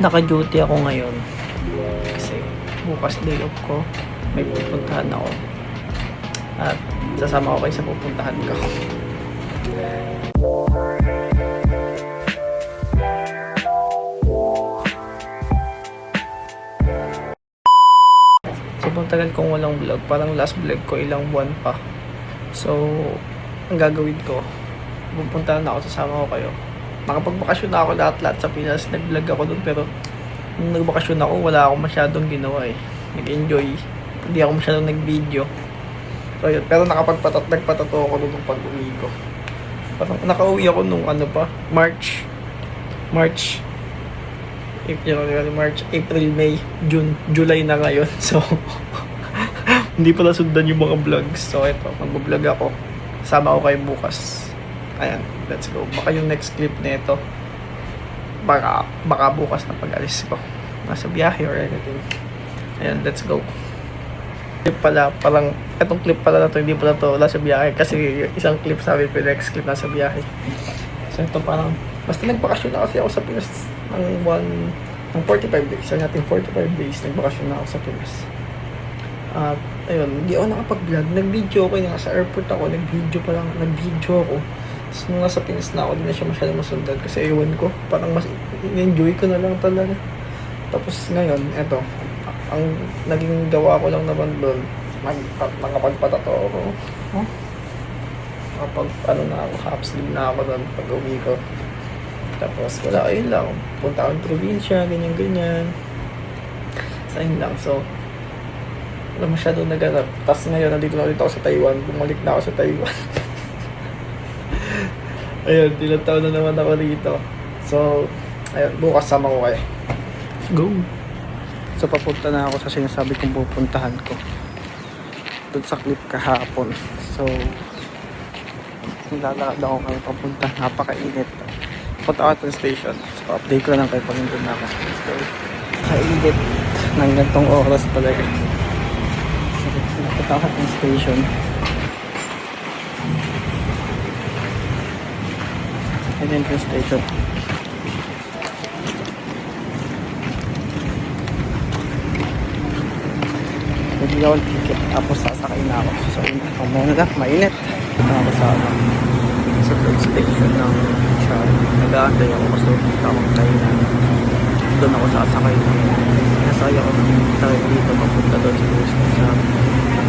Naka-duty ako ngayon kasi bukas day off ko, may pupuntahan ako at sasama ko kayo sa pupuntahan ko. Sobrang tagal kong walang vlog, parang last vlog ko ilang buwan pa. So ang gagawin ko, pupuntahan ako, sasama ko kayo. Nakapagbakasyon na ako lahat-lahat sa Pinas, nag-vlog ako dun, pero nung nagbakasyon ako, wala akong masyadong ginawa eh. Nag-enjoy, hindi ako masyadong nag-video. So yun, pero nagpatato ako dun nung pag-uwi ko. Parang nakauwi ako nung ano pa, March, April, May, June, July na ngayon. So hindi pala sundan yung mga vlogs. So ito, mag-vlog ako, sama ko kayo bukas. Ayan, let's go. Baka yung next clip nito, baka bukas na pag-alis ko, nasa biyahe or anything. Ayan, let's go. Clip pala, parang itong clip pala na to, hindi pala to nasa biyahe, kasi isang clip sabi ko, next clip nasa biyahe. So ito parang, basta nagbakasyon na kasi ako sa Pinas ng 45 days. Sabi natin 45 days, nagbakasyon na ako sa Pinas. At ayun, hindi ako nakapag-vlog. Nag-video ako, nasa airport ako, nag-video ako. Tapos nung nasa Pinas na ako, hindi na siya masyadong masundan kasi ewan ko, parang mas enjoy ko na lang talaga. Tapos ngayon, eto, ang naging gawa ko lang naman doon, nakapagpatato ako. Na ako, half sleeve na ako doon pag uwi ko. Tapos wala, ayun lang, punta akong probinsya, ganyan. So ayun lang, so wala masyadong naganap. Tapos ngayon, nandito na ulit ako sa Taiwan, bumalik na ako sa Taiwan. Ayun, ilang taon na naman ako dito. So, ayun, bukas sama ko kayo. Let's go! So, papunta na ako sa sinasabi kong pupuntahan ko. Doon sa clip kahapon. So, nilalakad ako kayo papunta. Napakainit. Punta ako sa station. So, update ko lang kayo pag nandun na ako. Let's go. Kainit ng gantong oras talaga. So, napunta ako sa station. Entrance station. Bigla ako ticket, tapos sasakay na ako. So, muna na, mainit. Punta ako sa third station ng Char. Nag-aantay ako kasi punta akong kainan. Doon ako sasakay. Nasakay ako ng tayo dito, papunta doon sa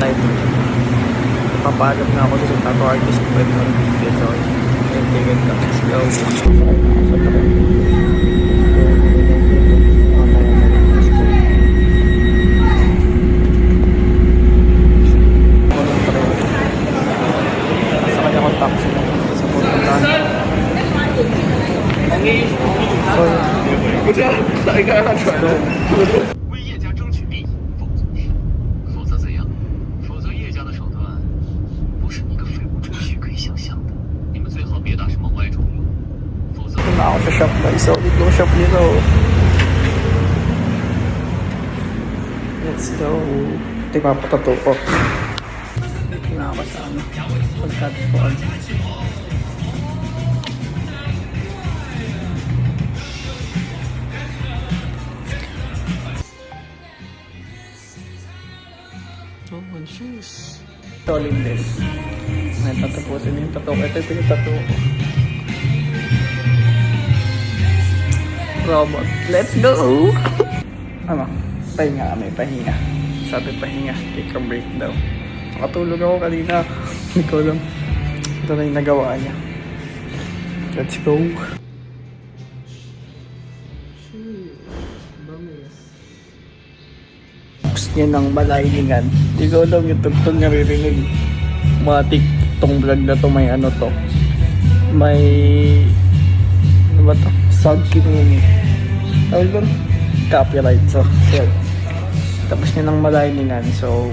time. Papaalam na ako doon sa tattoo artist ko pwede ng video. So, ticket lang. Let's go. Sakay ako taxi lang sa pupuntahan. So, let's go. 为叶家争取利益，否则怎样？否则叶家的手段不是你个废物赘婿可以想象的。你们最好别打什么歪主意，否则。 Ito na ako sa shop guys. So, dito shop nito. Let's go. Ito yung mapatato ko. Dito na ako sa pagkatpuan. Oh, my shoes. Solid this. Natatapusin yung tattoo ko. Ito yung tattoo ko. Robot. Let's go! Ano? Pahinga kami, pahinga. Sabi pahinga, take a break daw. Nakatulog ako kanina. Hindi ko alam. Ito na yung nagawa niya. Let's go! Gusto niya ng malayningan. Hindi ko alam yung tugtog naririnig. Matik tong vlog na to, may ano to. May... ano ba to? Sound kinuha. Tawag doon? Copyright. So, yun. Tapos niya ng malayningan. So,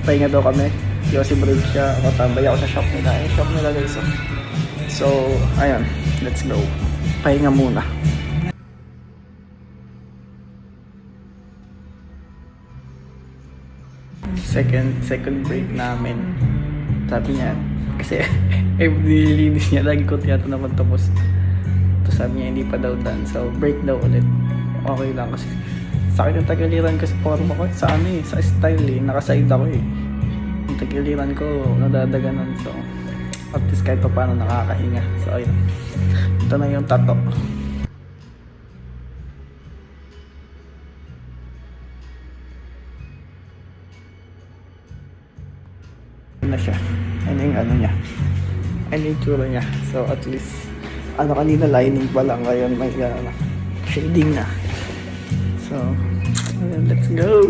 pahinga daw kami. Yossi break siya. Ako tambay ako sa shop nila. Yung shop nila guys. So, ayun. Let's go. Pahinga muna. Second break namin. Sabi niya, kasi nililinis niya. Lagi ko tiyata naman tapos sabi niya hindi pa daw done. So, break daw ulit. Okay lang kasi sakit yung tagiliran kasi forma ko sa ano eh, sa style eh. Nakaside ako eh. Yung tagiliran ko nadadaganan. So, at least kahit pa paano nakakahinga. So, ayun. Ito na yung tato. Na siya. Ano yung ano niya. Ano yung tsura niya. So, at least, ano kanina lining pa lang ngayon. May shading na. So, ayun, let's go!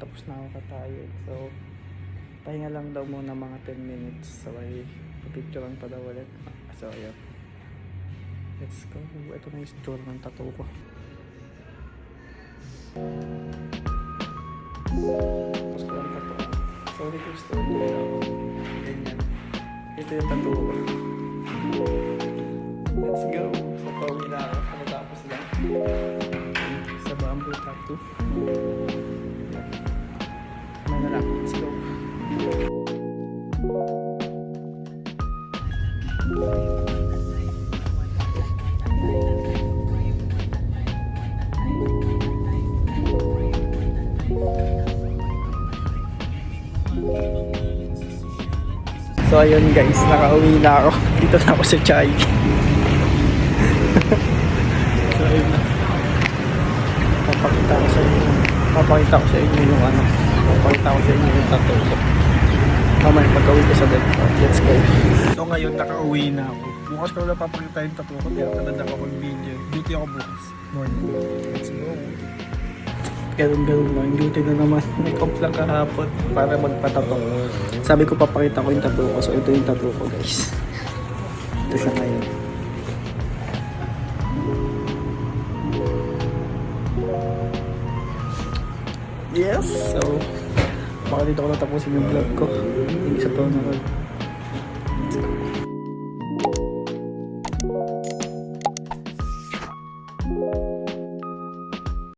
Tapos na ako katayog. So, pahinga lang daw muna mga 10 minutes. So, ay, pipicturean pa daw ulit. So, ayun. Let's go. Ito na yung tsura ng tattoo ko. Tapos ko lang tattoo. Sorry kung story ako. Ganyan. Ito yung tattoo ko. Let's go. So, pauwi na ako. Nakatapos lang. Sa bamboo tattoo. May na lang. Let's go. So ayun guys, nakauwi na ako. Dito na ako sa Chai. So ayun na. Papakita ko sa inyo yung ano. Papakita ko sa inyo yung tattoo ko. Mamaya pagka-uwi ko sa bed. Let's go. So ngayon, nakauwi na ako. Bukas ko na papakita yung tattoo ko. Pero talaga ako mag-video. Duty ako bukas. Morning. Let's go. Ganun lang. Duty na naman. Make-up lang kahapon para magpatato. Sabi ko papakita ko yung tattoo ko. So ito yung tattoo ko guys. Ito siya ngayon. Yes! So, baka dito ko natapusin yung vlog ko. Thank you sa panonood. Let's go.